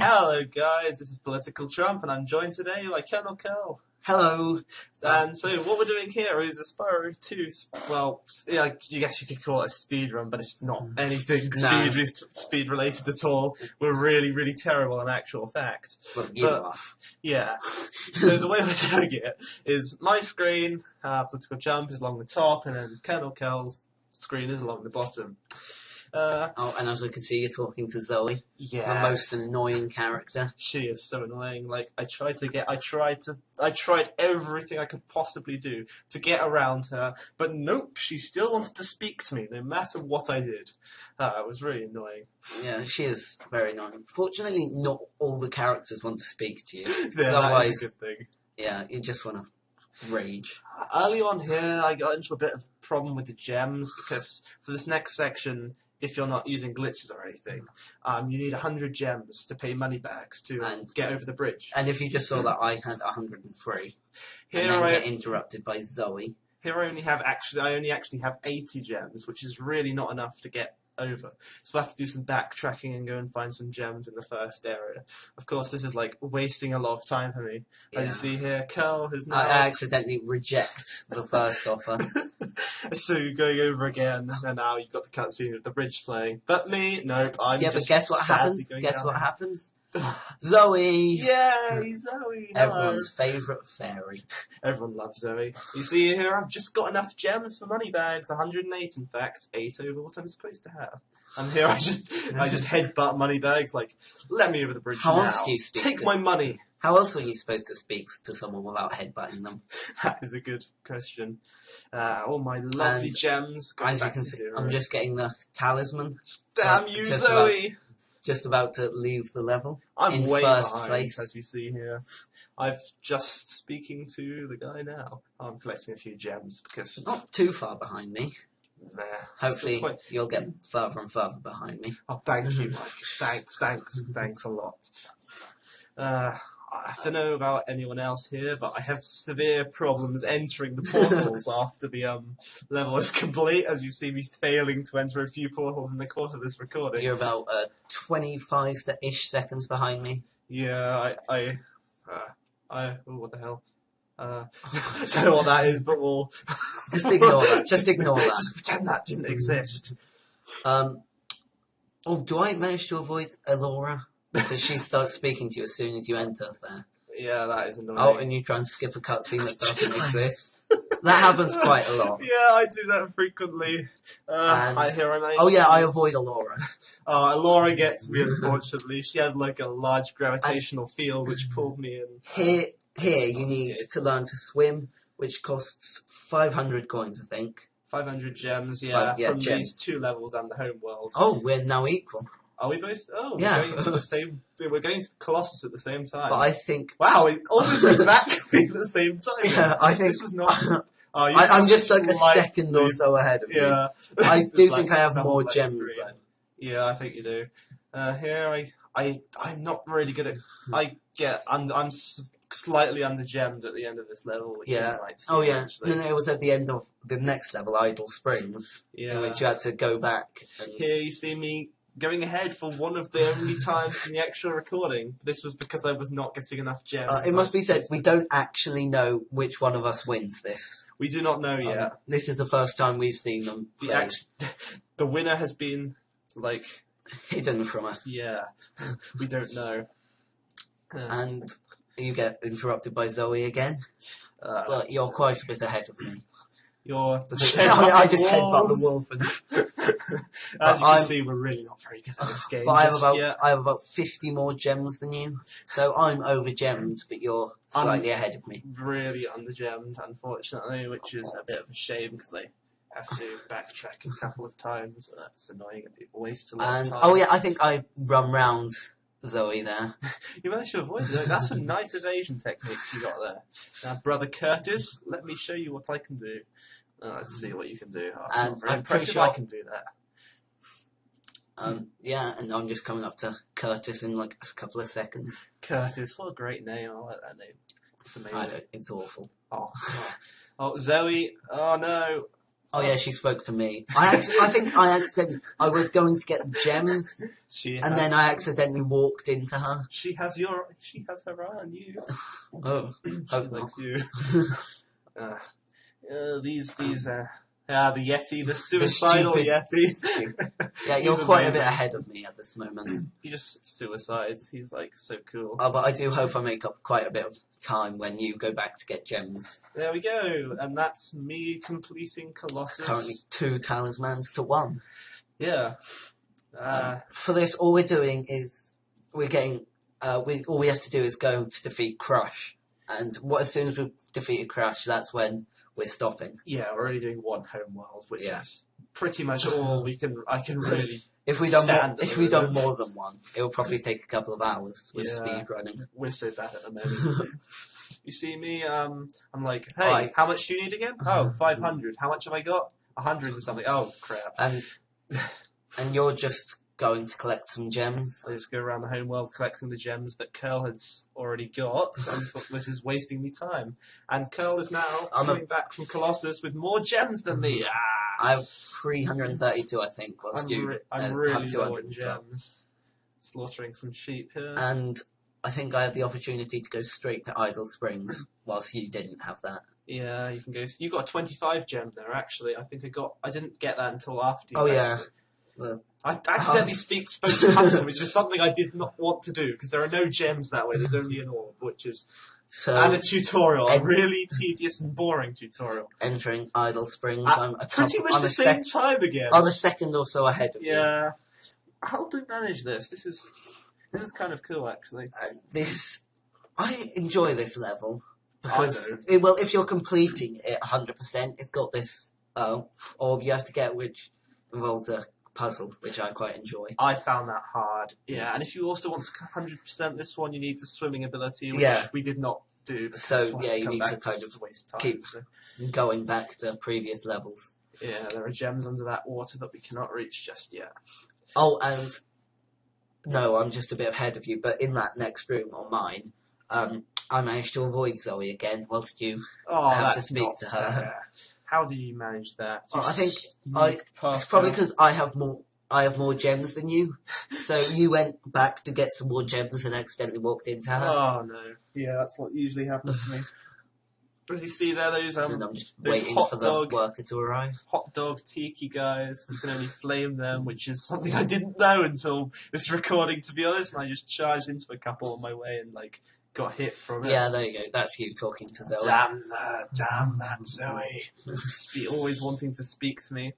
Hello guys, this is Political Chump and I'm joined today by Colonel Curl. Hello. And so what we're doing here is a Spyro 2, well, yeah, I guess you could call it a speed run, but it's not anything speed related at all. We're really, really terrible in actual fact. Well, you are. Yeah. So the way we're doing it is my screen, Political Chump, is along the top, and then Colonel Curl's screen is along the bottom. And as I can see, you're talking to Zoe. Yeah. The most annoying character. She is so annoying. Like, I tried everything I could possibly do to get around her, but nope, she still wanted to speak to me, no matter what I did. It was really annoying. Yeah, she is very annoying. Fortunately, not all the characters want to speak to you. Yeah, otherwise, that is a good thing. Yeah, you just want to rage. Early on here, I got into a bit of a problem with the gems, because for this next section, if you're not using glitches or anything, you need 100 gems to pay money bags to get over the bridge. And if you just saw that I had 103, here and then get interrupted by Zoe. Here I only actually have 80 gems, which is really not enough to get over. So I have to do some backtracking and go and find some gems in the first area. Of course, this is like wasting a lot of time for me. Yeah. As you see here, Curl has now... I accidentally reject the first offer. So you're going over again, and now you've got the cutscene of the bridge playing. But me, no, I'm yeah, just but guess what happens? Guess what happens? Zoe! Yay, Zoe! Hello. Everyone's favourite fairy. Everyone loves Zoe. You see here, I've just got enough gems for money bags. 108, in fact. 8 over what I'm supposed to have. And here I just headbutt money bags, like, let me over the bridge now. How else do you speak? Take my money. How else are you supposed to speak to someone without headbutting them? That is a good question. All my lovely gems. As you can see, I'm just getting the talisman. Damn you, Zoe! Just about to leave the level. I'm in way first behind, place. as you see here. I've just speaking to the guy now. I'm collecting a few gems because not too far behind me. Nah, hopefully you'll get further and further behind me. Oh, thank you, Mike. Thanks a lot. I don't know about anyone else here, but I have severe problems entering the portals after the level is complete, as you see me failing to enter a few portals in the course of this recording. You're about 25-ish seconds behind me. Yeah, oh, what the hell? I don't know what that is, but we'll... Just ignore that. Just ignore that. Just pretend that didn't exist. Oh, do I manage to avoid Elora? Because she starts speaking to you as soon as you enter there. Yeah, that is annoying. Oh, and you try and skip a cutscene that doesn't exist. That happens quite a lot. Yeah, I do that frequently. Oh yeah, I avoid Elora. Elora gets me, unfortunately. She had like a large gravitational field which pulled me in. Here you need to learn to swim, which costs 500 coins, I think. 500 gems, from these 2 levels and the home world. Oh, we're now equal. Are we both? Oh, yeah. We're going to the same. We're going to the Colossus at the same time. But I think. Wow, almost exactly at the same time. Yeah, I think this was not. I'm just like a second or so ahead of you. Yeah. I do think I have more gems though. Yeah, I think you do. Here, I'm not really good at. I'm slightly under gemmed at the end of this level. Which yeah. You might see, oh yeah. Actually. And then it was at the end of the next level, Idle Springs, in which you had to go back. And... Here you see me going ahead for one of the only times in the actual recording. This was because I was not getting enough gems. It must be said, we don't actually know which one of us wins this. We do not know yet. This is the first time we've seen them play. The winner has been, like... hidden from us. Yeah, we don't know. And you get interrupted by Zoe again. But you're quite a bit ahead of me. I just headbutt the wolf. And as you can see, we're really not very good at this game. But I have about 50 more gems than you, so I'm over gemmed, but you're slightly ahead of me. Really under gemmed, unfortunately, which is a bit of a shame because they have to backtrack a couple of times. So that's annoying and it wastes a lot of time. Oh yeah, I think I run round Zoe there. You managed to avoid Zoe. That's a nice evasion technique you got there. Now, Brother Curtis, let me show you what I can do. Let's see what you can do. I'm very impressive. Sure I can do that. Yeah, and I'm just coming up to Curtis in like a couple of seconds. Curtis, what a great name. I like that name. It's amazing. It's awful. Oh, Zoe. Oh no. Oh yeah, she spoke to me. I think I was going to get gems, and then I accidentally walked into her. She has her eye on you. Oh, she likes you. The Yeti, the suicidal Yeti. Yeah, you're quite a bit ahead of me at this moment. He just suicides. He's like so cool. Oh, but I do hope I make up quite a bit of time when you go back to get gems. There we go, and that's me completing Colossus. Currently 2 talismans to 1. Yeah. For this, all we're doing is we're getting. All we have to do is go to defeat Crush, and as soon as we've defeated Crush, that's when we're stopping. Yeah, we're only doing 1 home world, which is pretty much all I can really. If we've done more than 1, it will probably take a couple of hours with speed running. We're so bad at the moment. You see me, I'm like, hey, how much do you need again? Oh, 500. How much have I got? 100 and something. Oh, crap. And you're just going to collect some gems. I just go around the home world collecting the gems that Curl has already got. I thought this is wasting me time. And Curl is now coming back from Colossus with more gems than me. I have 332, I think. I'm really low on gems. Slaughtering some sheep here. And I think I had the opportunity to go straight to Idle Springs, whilst you didn't have that. Yeah, you can go. You got a 25 gem there, actually. I think I didn't get that until after you. Oh, yeah. Well, I accidentally spoke to Hunter, which is something I did not want to do, because there are no gems that way. There's only an orb, and a tutorial, a really tedious and boring tutorial. Entering Idle Springs, I'm pretty much the same time again. I'm a second or so ahead of you. Yeah. How do we manage this? This is kind of cool, actually. I enjoy this level because if you're completing it 100%, it's got this orb you have to get, which involves a puzzle, which I quite enjoy. I found that hard. Yeah, and if you also want to 100% this one, you need the swimming ability, which we did not do. So yeah, you need to kind of waste time, keep going back to previous levels. Yeah, there are gems under that water that we cannot reach just yet. Oh, and no, I'm just a bit ahead of you, but in that next room, or mine, I managed to avoid Zoe again, whilst you have to speak to her. Fair. How do you manage that? I think it's probably because I have more gems than you. So you went back to get some more gems and accidentally walked into her. Oh no! Yeah, that's what usually happens to me. As you see there, and I'm just waiting for the worker to arrive. Hot dog tiki guys. You can only flame them, which is something I didn't know until this recording, to be honest. And I just charged into a couple on my way and got hit from it. Yeah, there you go. That's you talking to Zoe. Damn that Zoe. Always wanting to speak to me.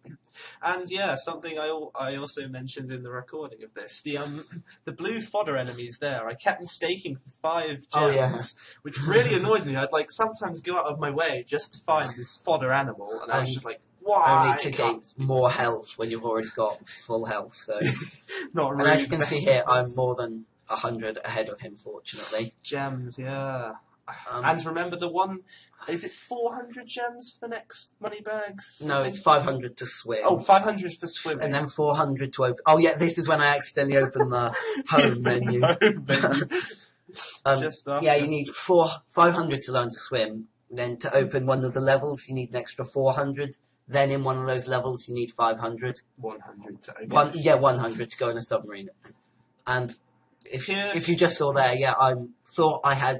And yeah, something I also mentioned in the recording of this, the blue fodder enemies there, I kept mistaking for 5 gems, which really annoyed me. I'd sometimes go out of my way just to find this fodder animal, and I was just like, why? Only to gain more health when you've already got full health, so... Not really. And as you can see here, I'm more than 100 ahead of him, fortunately. Gems, yeah. And remember the one, is it 400 gems for the next money bags? No, it's 500 to swim. Oh, 500 for swimming. And then 400 to open. Oh yeah, this is when I accidentally opened the home menu. Yeah, you need 500 to learn to swim. Then to open one of the levels, you need an extra 400. Then in one of those levels, you need 500. 100 to open. 100 to go in a submarine. And if you just saw there, I thought I had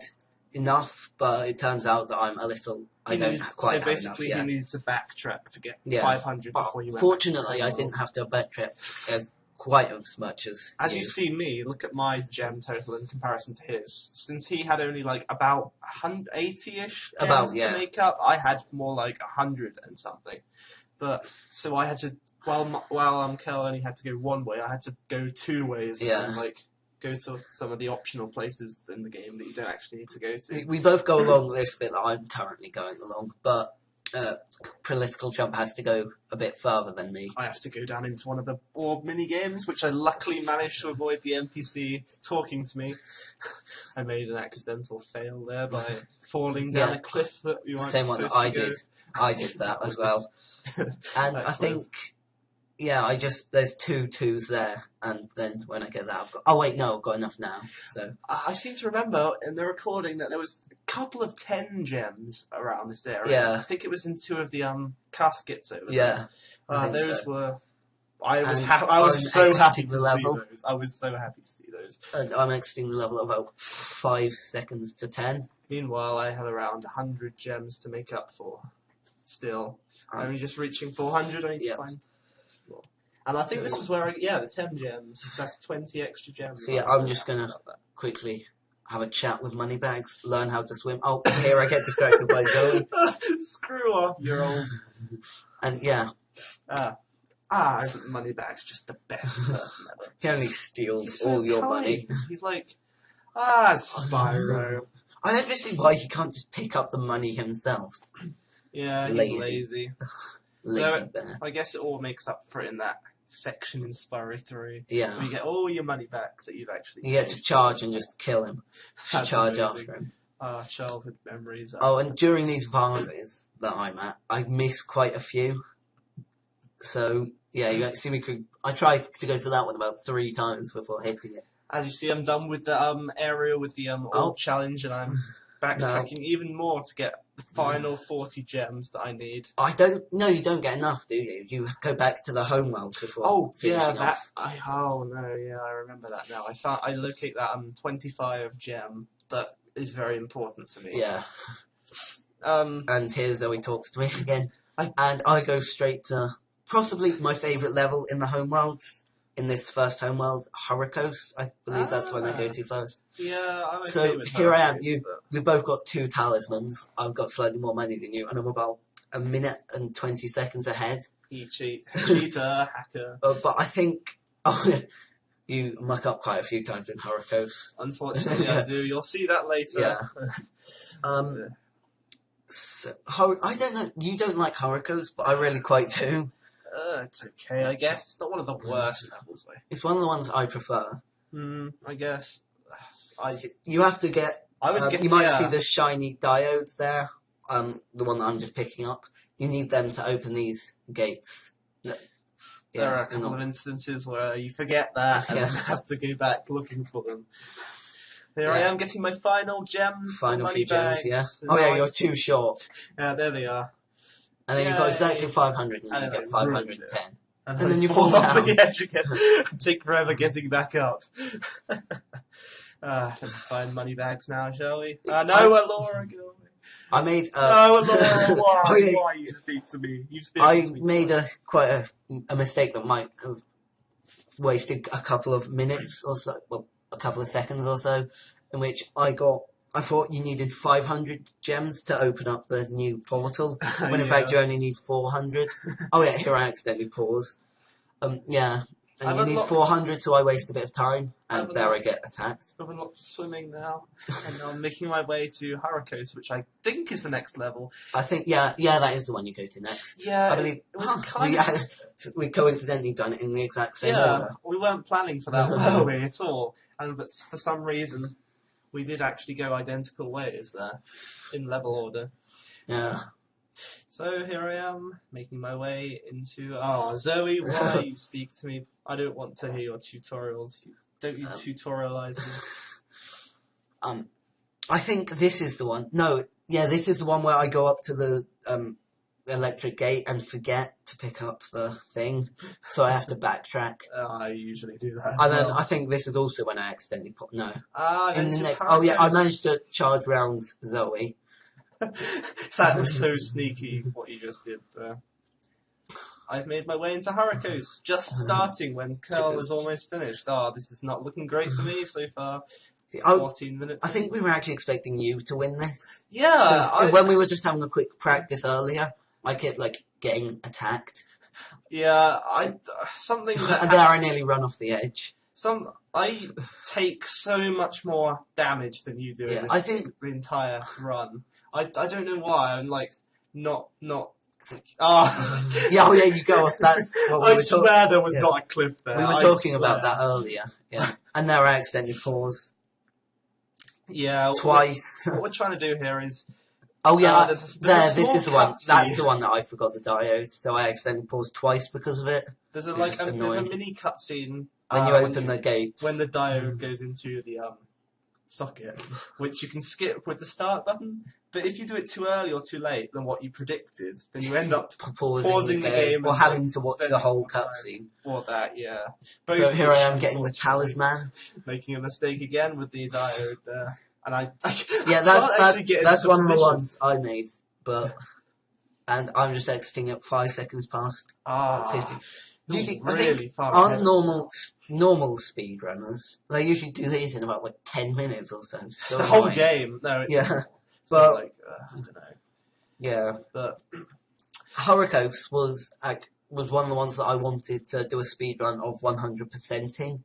enough, but it turns out that I'm a little... I don't quite have enough. So basically you needed to backtrack to get 500 before you went. Fortunately, I didn't have to backtrack as quite as much as you see me, look at my gem total in comparison to his. Since he had only about 80-ish gems to make up, I had more like 100 and something. But so I had to, while Curl only had to go one way, I had to go 2 ways and go to some of the optional places in the game that you don't actually need to go to. We both go along this bit that I'm currently going along, but Political Chump has to go a bit further than me. I have to go down into one of the orb mini games, which I luckily managed to avoid the NPC talking to me. I made an accidental fail there by falling down a cliff that we weren't Same one that I did. I did that as well. And I think Yeah, there's 2 2s there, and then when I get that, I've got. Oh wait, no, I've got enough now. So I seem to remember in the recording that there was a couple of 10 gems around this area. Yeah. I think it was in 2 of the caskets over yeah, there. Those so. were. I was I'm so happy exiting to the level. see those. I was so happy to see those. And I'm exiting the level at about 5 seconds to 10. Meanwhile, I have around 100 gems to make up for. Still, only just reaching 400. I need to find. More. And I think this was where the 10 gems. That's 20 extra gems. So yeah, I'm just gonna quickly have a chat with Moneybags, learn how to swim. Oh, here I get distracted by Zoe. Screw off, you're old. And yeah. Moneybags just the best person ever. He only steals all your money. He's like, Spyro. I don't see why he can't just pick up the money himself. Yeah, he's lazy. Lazy bear. I guess it all makes up for it in that section in Spyro 3. Yeah. Where you get all your money back that you've actually... You get to charge and just kill him. Charge amazing. after him. Childhood memories. Oh, and during these vases that I'm at, I miss quite a few. So, yeah, you see I tried to go for that one about 3 times before hitting it. As you see, I'm done with the area with the orb challenge, and I'm backtracking even more to get the final 40 gems that I need. No, you don't get enough, do you? You go back to the home world before finishing off. I remember that now. I locate that 25 gem that is very important to me. Yeah. And here's Zoe talks to me again. And I go straight to possibly my favourite level in the home worlds. In this first homeworld, Hurricos, I believe that's when I go to first. Yeah, I'm okay so with here I am. We've both got 2 talismans. I've got slightly more money than you, and I'm about 1 minute and 20 seconds ahead. You cheater, hacker. But I think you muck up quite a few times in Hurricos. Unfortunately, I do. You'll see that later. Yeah. So, I don't know. You don't like Hurricos, but I really quite do. It's okay, I guess. It's not one of the worst levels, though. It's one of the ones I prefer. I guess. You have to get... you might see the shiny diodes there. The one that I'm just picking up. You need them to open these gates. There are a couple of instances where you forget that and have to go back looking for them. Here I am getting my final gems. Final few gems, yeah. You're too short. Yeah, there they are. And then you've got exactly 500, and then you get 510. And then you fall down. Take forever getting back up. Let's find Moneybags now, shall we? No, Laura, go away. I made... no, Laura, why you speak to me? I made quite a mistake that might have wasted a couple of minutes or so, well, a couple of seconds or so, in which I thought you needed 500 gems to open up the new portal, when in fact you only need 400. Here I accidentally pause. And you need 400, so I waste a bit of time, and there I get attacked. I've unlocked swimming now, and I'm making my way to Hurricos, which I think is the next level. I think, that is the one you go to next. Yeah, I believe it was kind of... we coincidentally done it in the exact same order. We weren't planning for that, were we, at all? But for some reason... we did actually go identical ways there, in level order. Yeah. So here I am, making my way into... Zoe, why you speak to me? I don't want to hear your tutorials. Don't you tutorialize me? I think this is the one. No, this is the one where I go up to the electric gate and forget to pick up the thing, so I have to backtrack. I usually do that. And then I think this is also when I accidentally put in the next. I managed to charge round Zoe. That was so sneaky what you just did there. I've made my way into Hurricos, just starting when Curl is almost finished. This is not looking great for me so far. 14 minutes. I think we were actually expecting you to win this. Yeah. When we were just having a quick practice earlier, I kept getting attacked. Yeah, something that... and there I nearly run off the edge. I take so much more damage than you do in this, the entire run. I don't know why. I'm not. You go off. That's what we were swear there was not a cliff there. We were talking about that earlier. Yeah, and there I accidentally pause. Yeah, twice. What we're trying to do here is Oh yeah, there's there. a This small is the one. cutscene. That's the one that I forgot the diode, so I accidentally paused twice because of it. There's a Which is there's a annoying. mini cutscene When you open the gates, when the diode goes into the socket, which you can skip with the start button. But if you do it too early or too late than what you predicted, then you end up pausing the game or and having to watch the whole time cutscene. for that. Yeah. So Both here which I am getting the talisman. making a mistake again with the diode there. And I Yeah, that's one of the ones I made, and I'm just exiting at 5 seconds past 50. Usually, really I think far on ahead. normal speedrunners, they usually do these in about like 10 minutes or so. It's the whole game. No, it's but like I don't know. Yeah, but Horrorcoast was one of the ones that I wanted to do a speedrun of 100%ing.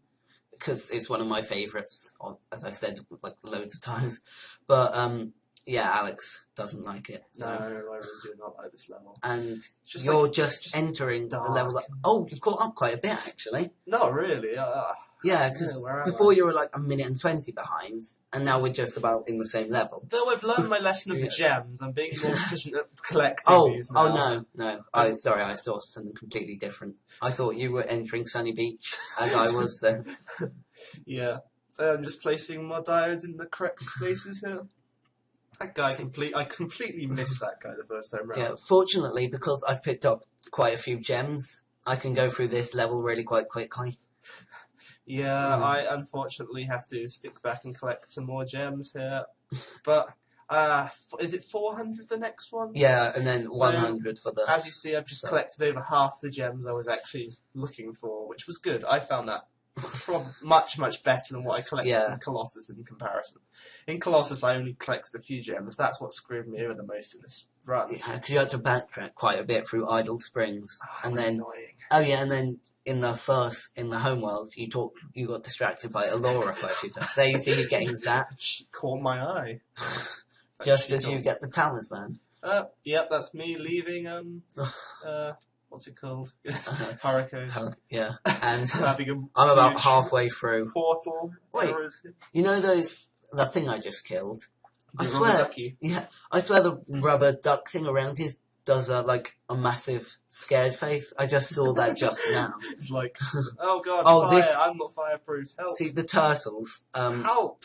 Because it's one of my favourites, as I've said like loads of times. But yeah, Alex doesn't like it. So. No, I really do not like this level. And you're just entering a level that... Oh, you've caught up quite a bit, actually. Not really. Yeah, because before you were like 1 minute and 20 behind, and now we're just about in the same level. Though I've learned my lesson of the gems, I'm being more efficient at collecting these now. Oh, no. Sorry, I saw something completely different. I thought you were entering Sunny Beach, as I was, so... Yeah. I'm just placing more diodes in the correct spaces here. That guy I completely missed that guy the first time round. Yeah, fortunately, because I've picked up quite a few gems, I can go through this level really quite quickly. Yeah, I unfortunately have to stick back and collect some more gems here. But, is it 400 the next one? Yeah, and then 100 for the... As you see, I've just collected over half the gems I was actually looking for, which was good. I found that much better than what I collected in Colossus in comparison. In Colossus, I only collected a few gems. That's what screwed me over the most in this run. Yeah, because you had to backtrack quite a bit through Idle Springs, and then annoying. Oh yeah, and then in the homeworld, you got distracted by Allura quite a few times. There you see you getting zapped. She caught my eye. Just as you get the talisman. Yep, that's me leaving. What's it called? Hurricane. Yeah, and I'm about halfway through. Portal. Wait, you know the thing I just killed? I swear the rubber duck thing around his does a massive scared face. I just saw that just now. It's like, oh god, fire! I'm not fireproof. Help! See the turtles. Help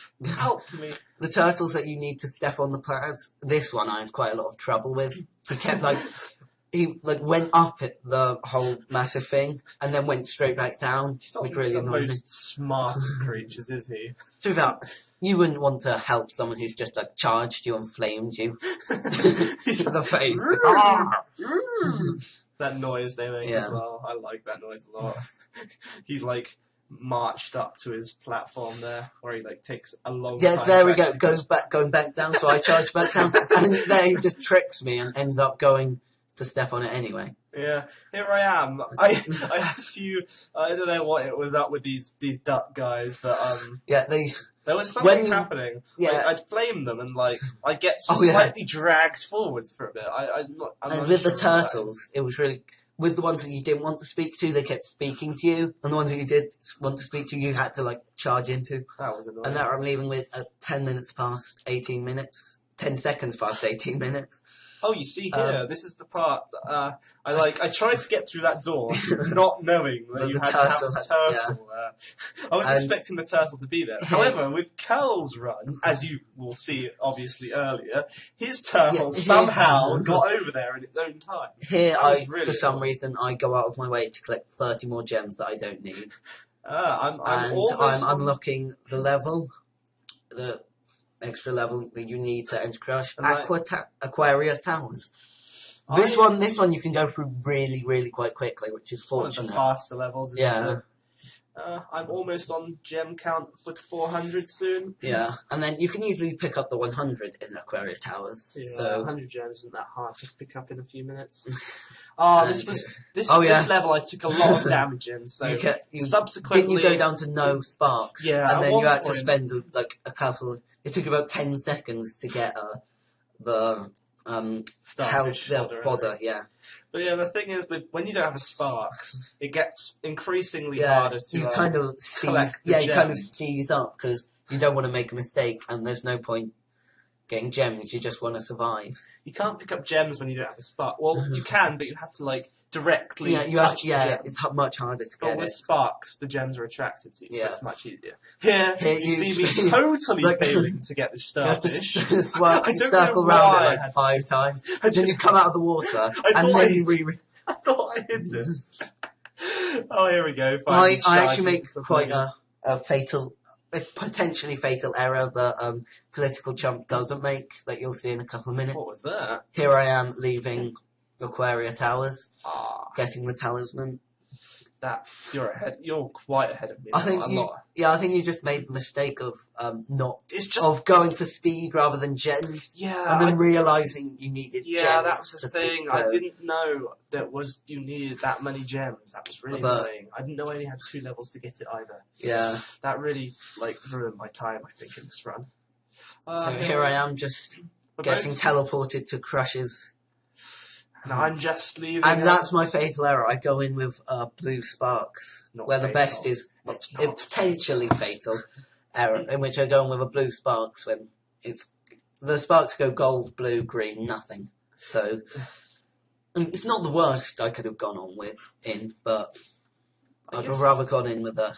me! The turtles that you need to step on the clouds. This one I had quite a lot of trouble with. He kept he went up at the whole massive thing and then went straight back down, which really annoyed me. He's not the most smart of creatures, is he? To be fair, you wouldn't want to help someone who's just charged you and flamed you to the face. That noise they make as well. I like that noise a lot. He's marched up to his platform there, where he takes a long time. Yeah, there we go. Going back down. So I charge back down, and there he just tricks me and ends up going to step on it anyway. Yeah, here I am. I had a few. I don't know what it was up with these duck guys, but there was something happening. Yeah, I'd flame them and I get slightly dragged forwards for a bit. I'm not with sure the turtles, it was really. With the ones that you didn't want to speak to, they kept speaking to you, and the ones that you did want to speak to, you had to charge into. That was annoying. And that I'm leaving with 10 minutes past 18 minutes, 10 seconds past 18 minutes. Oh, you see here, this is the part that I tried to get through that door, not knowing that you had to have the turtle there. I was expecting the turtle to be there. However, with Curl's run, as you will see obviously earlier, his turtle somehow got over there in its own time. Here, for some reason, I go out of my way to collect 30 more gems that I don't need. I'm unlocking the level, the extra level that you need to enter Crush. Aquaria Towers. This one you can go through really quite quickly, which is fortunate. One of the faster levels, isn't it? I'm almost on gem count for 400 soon. Yeah, and then you can easily pick up the 100 in Aquaria Towers. Yeah, so 100 gems isn't that hard to pick up in a few minutes. This level I took a lot of damage in, so subsequently... Didn't you go down to no sparks? Yeah, and then you had to spend a couple... It took about 10 seconds to get the fodder, yeah. But yeah, the thing is, when you don't have a sparks, it gets increasingly harder to you kind of seize up because you don't want to make a mistake, and there's no point getting gems. You just want to survive. You can't pick up gems when you don't have the spark. Well, you can, but you have to like directly Yeah, touch the gem. it's much harder to But get with it. sparks, the gems are attracted to you, so Yeah. it's much easier. Here you see me totally like, failing to get this You have to starfish. I don't circle know around why it I like had 5 times. I Then you come out of the water, and thought then you I thought I hit it. Oh, here we go. I Finally actually charging make into quite oblivion. a potentially fatal error that Political Chump doesn't make, that you'll see in a couple of minutes. What was that? Here I am leaving Aquaria Towers, Ah, getting the talisman. you're ahead. You're quite ahead of me. I think a lot. I think you just made the mistake of It's just of going for speed rather than gems, yeah. and then realizing you needed gems. Yeah, that was to the thing. speed, I so- didn't know you needed that many gems. That was really But- annoying. I didn't know I only had 2 levels to get it either. Yeah. That really ruined my time, I think, in this run. So here I am, just getting teleported to Crush's. And I'm just leaving. And that's my fatal error. I go in with blue sparks, Not where the fatal. best is It's a not potentially fatal error, in which I go in with a blue sparks when the sparks go gold, blue, green, nothing. So it's not the worst I could have gone on but I'd have rather gone in with a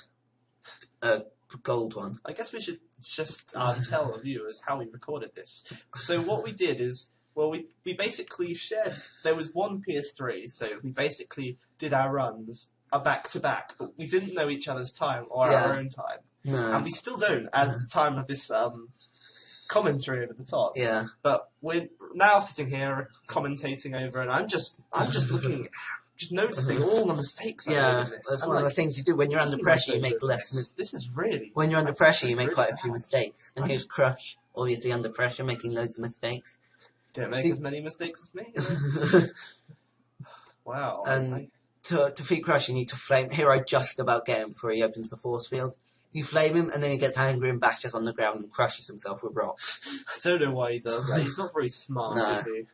gold one. I guess we should just tell the viewers how we recorded this. So what we did is, well, we basically shared. There was one PS3, so we basically did our runs back to back, but we didn't know each other's time or our own time, No. and we still don't as the time of this commentary over the top. Yeah. But we're now sitting here commentating over, and I'm just looking. Just noticing all the mistakes I made in this. That's I'm one of the like, things you do when you're under pressure. You make less. This is really. When you're under I pressure, you make really quite a few bad. mistakes. And here's Crush, obviously under pressure, making loads of mistakes. Don't make See- as many mistakes as me. Wow. And to defeat Crush, you need to flame. Here I just about get him before he opens the force field. You flame him, and then he gets angry and bashes on the ground and crushes himself with rocks. I don't know why he does that. He's not very smart, No. is he?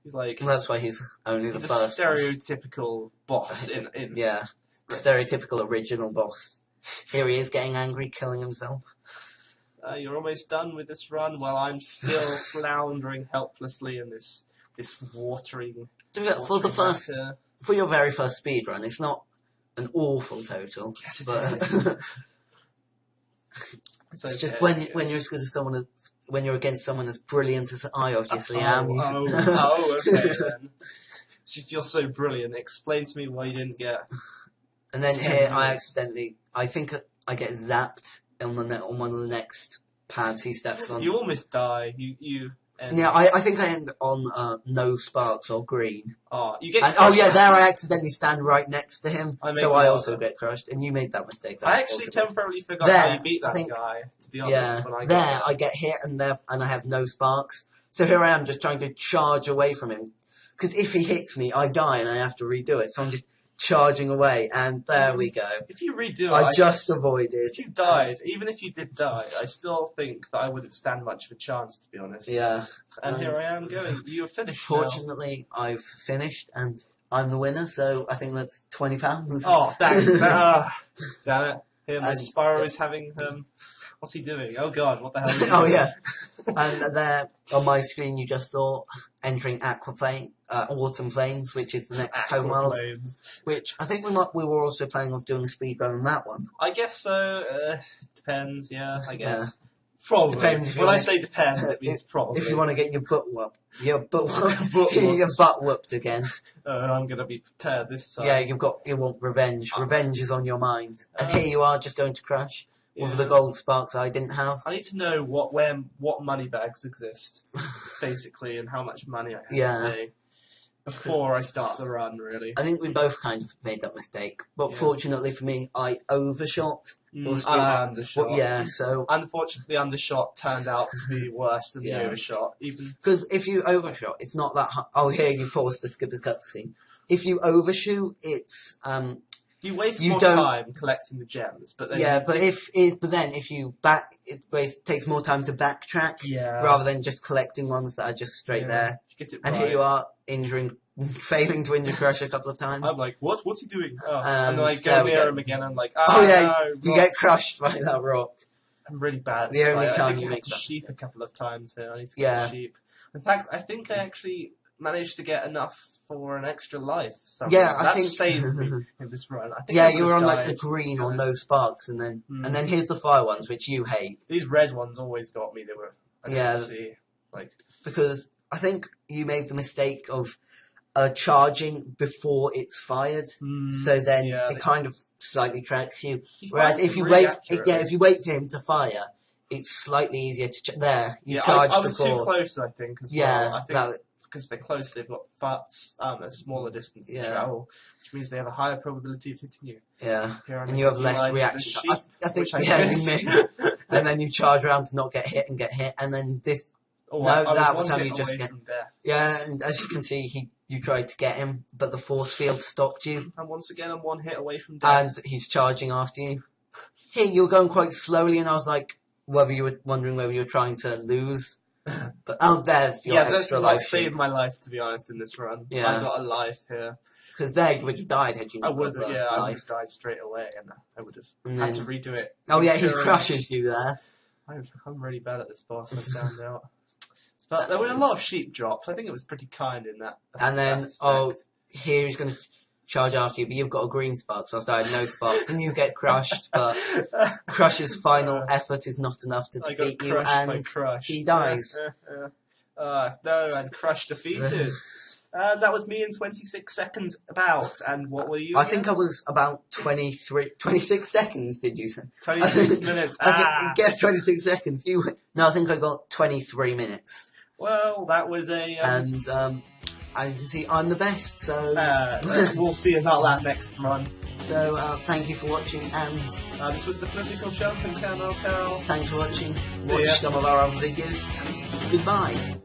He's like And that's why he's only the he's a first. stereotypical boss in Yeah, stereotypical original boss. Here he is getting angry, killing himself. You're almost done with this run while I'm still floundering helplessly in this watering. For the first, matter. for your very first speed run, it's not an awful total. Yes, it but is. it's okay, just when yes. you're as someone as when you're against someone as brilliant as I obviously am. Okay then. So if you're so brilliant, explain to me why you didn't get. And then 10 here minutes. I think I get zapped on one of the next pads he steps on. You almost die. You. Yeah, I think I end on no sparks or green. Oh, you get. And, crushed. there I accidentally stand right next to him, I made so that I also up. get crushed. And you made that mistake. I actually temporarily forgot There, how you beat I that think- guy. To be honest, Yeah, when I there I get hit and I have no sparks. So here I am just trying to charge away from him. Because if he hits me, I die and I have to redo it. So I'm just charging away, and there we go. If you redo it, I just avoided. If you died, even if you did die, I still think that I wouldn't stand much of a chance, to be honest. Yeah. And here I am going. You have finished. Fortunately, I've finished, and I'm the winner. So I think that's £20. Oh, damn it! Here, my And- Spyro is having what's he doing? Oh God, what the hell? Is he Oh doing? yeah. And there on my screen, you just saw entering Autumn Plains, which is the next homeworld. Aquaplanes. Which I think we were also planning on doing a speedrun on that one. I guess so. Depends. Yeah, I Yeah. guess. Probably. Depends if you when I want- say depends, it means probably. If you want to get your butt whooped, Butt your whooped. butt whooped again. I'm gonna be prepared this time. Yeah, you want revenge. Revenge is on your mind. And here you are, just going to crash with the Yeah. gold sparks I didn't have. I need to know what money bags exist, basically, and how much money I have Yeah. to pay before I start the run. Really, I think we both kind of made that mistake, but Yeah. fortunately for me, I overshot. undershot. Well, yeah, so Unfortunately, undershot turned out to be worse than the Yeah. overshot. Even because if you overshot, it's not that. Oh, here you paused to skip a cutscene. If you overshoot, it's you waste You more don't- time collecting the gems, but then yeah. But then if you it takes more time to backtrack yeah, rather than just collecting ones that are just straight yeah, there. you get it And right. here you are failing to injure Crush a couple of times. I'm like, what's he doing? Oh. And and then I there go we near go. him again. I'm like, Oh, yeah, no, You rocks. get crushed by that rock. I'm really bad at The only Spyro. time I think you I make had to that sheep a mistake. couple of times here. I need to get Yeah. a sheep. In fact, I think I actually managed to get enough for an extra life. Yeah, That I think saved me in this run. I think yeah, I you would were have on like died, a green to be or no honest. sparks, and then here's the fire ones, which you hate. These red ones always got me. They were I Yeah. didn't see like Because I think you made the mistake of charging before it's fired, so then yeah, it kind of slightly tracks you. he Whereas fires if them you really wait, accurately. if you wait for him to fire, it's slightly easier to there. You Yeah, charge I was before. too close, I think, as Yeah, well. I think because they're close, they've got a smaller distance to travel, which means they have a higher probability of hitting you. Yeah, Here and you have less reaction. Sheep, I think which you I miss, and then you charge around to not get hit, and then this. Oh, No, I that was one time hit you just away get. from death. Yeah, and as you can see, you tried to get him, but the force field stopped you. And once again, I'm one hit away from death. And he's charging after you. Here, you were going quite slowly, and I was like, wondering whether you were trying to lose. But there's your extra this is life. what saved my life, to be honest, in this run. Yeah. I got a life here. Because there you would have died had you not got the I would life. have died straight away, and I would have And had then- to redo it. Oh yeah, he crushes you there. I'm really bad at this boss, I found out. But there were a lot of sheep drops. I think it was pretty kind in that And then, aspect. here he's going to charge after you, but you've got a green spark, so I had no sparks, and you get crushed, but Crush's final effort is not enough to defeat you, and he dies. No, and Crush defeated. That was me in 26 seconds about. And what were you? I think I was about 26 seconds, did you say? 26 minutes. Guess 26 seconds. No, I think I got 23 minutes. Well, that was a... and as you can see, I'm the best, so... we'll see about that next run. So, thank you for watching, and... this was the Political Chump and Colonel Curl. Thanks for watching. Watch some of our other videos, and goodbye.